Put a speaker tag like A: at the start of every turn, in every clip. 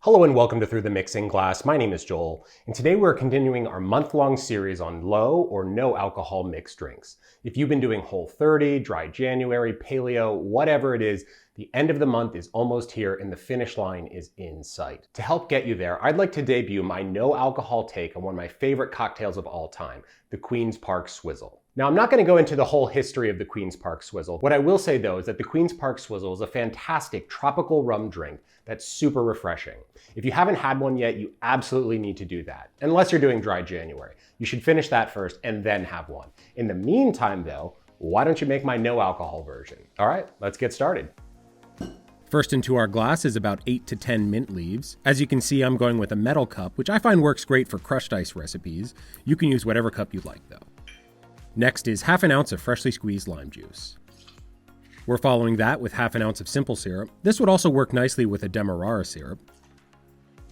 A: Hello and welcome to Through the Mixing Glass. My name is Joel, and today we're continuing our month-long series on low or no alcohol mixed drinks. If you've been doing Whole30, Dry January, Paleo, whatever it is, the end of the month is almost here and the finish line is in sight. To help get you there, I'd like to debut my no alcohol take on one of my favorite cocktails of all time, the Queen's Park Swizzle. Now, I'm not going to go into the whole history of the Queen's Park Swizzle. What I will say though is that the Queen's Park Swizzle is a fantastic tropical rum drink that's super refreshing. If you haven't had one yet, you absolutely need to do that. Unless you're doing Dry January. You should finish that first and then have one. In the meantime though, why don't you make my no alcohol version? All right, let's get started.
B: First into our glass is about 8 to 10 mint leaves. As you can see, I'm going with a metal cup, which I find works great for crushed ice recipes. You can use whatever cup you'd like though. Next is half an ounce of freshly squeezed lime juice. We're following that with half an ounce of simple syrup. This would also work nicely with a demerara syrup.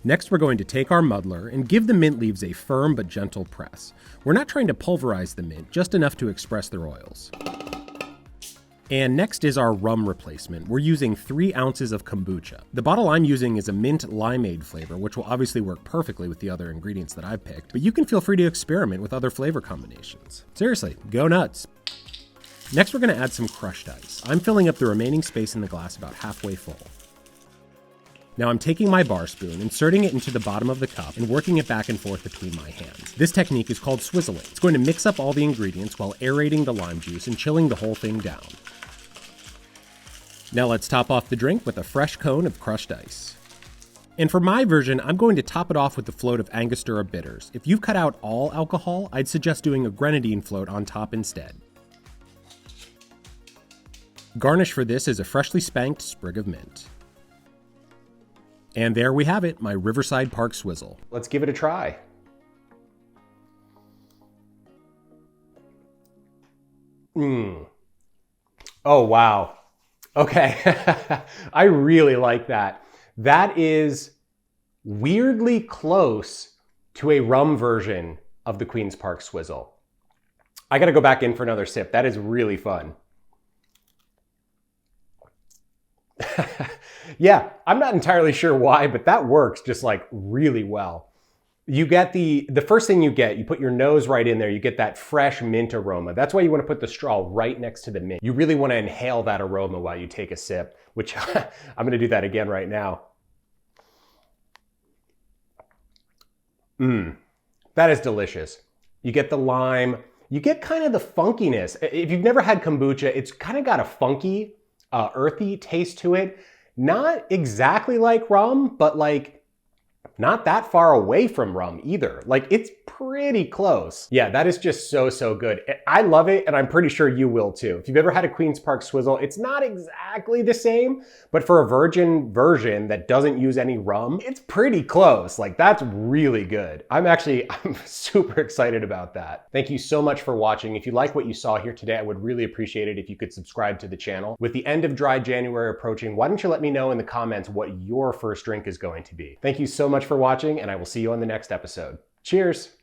B: Next, we're going to take our muddler and give the mint leaves a firm but gentle press. We're not trying to pulverize the mint, just enough to express their oils. And next is our rum replacement. We're using 3 ounces of kombucha. The bottle I'm using is a mint limeade flavor, which will obviously work perfectly with the other ingredients that I've picked, but you can feel free to experiment with other flavor combinations. Seriously, go nuts. Next, we're going to add some crushed ice. I'm filling up the remaining space in the glass about halfway full. Now I'm taking my bar spoon, inserting it into the bottom of the cup, and working it back and forth between my hands. This technique is called swizzling. It's going to mix up all the ingredients while aerating the lime juice and chilling the whole thing down. Now let's top off the drink with a fresh cone of crushed ice. And for my version, I'm going to top it off with a float of Angostura bitters. If you've cut out all alcohol, I'd suggest doing a grenadine float on top instead. Garnish for this is a freshly spanked sprig of mint. And there we have it, my Riverside Park Swizzle.
A: Let's give it a try. Oh, wow. Okay, I really like that. That is weirdly close to a rum version of the Queen's Park Swizzle. I gotta go back in for another sip. That is really fun. Yeah, I'm not entirely sure why, but that works just like really well. You get the first thing you put your nose right in there, you get that fresh mint aroma. That's why you want to put the straw right next to the mint. You really want to inhale that aroma while you take a sip, which I'm going to do that again right now. That is delicious. You get the lime, you get kind of the funkiness. If you've never had kombucha, it's kind of got a funky, earthy taste to it. Not exactly like rum, but like not that far away from rum either. Like it's pretty close. Yeah, that is just so good. I love it, and I'm pretty sure you will too. If you've ever had a Queen's Park Swizzle, it's not exactly the same, but for a virgin version that doesn't use any rum, it's pretty close. Like that's really good. I'm super excited about that. Thank you so much for watching. If you like what you saw here today, I would really appreciate it if you could subscribe to the channel. With the end of Dry January approaching, why don't you let me know in the comments what your first drink is going to be? Thank you so much for watching, and I will see you on the next episode. Cheers.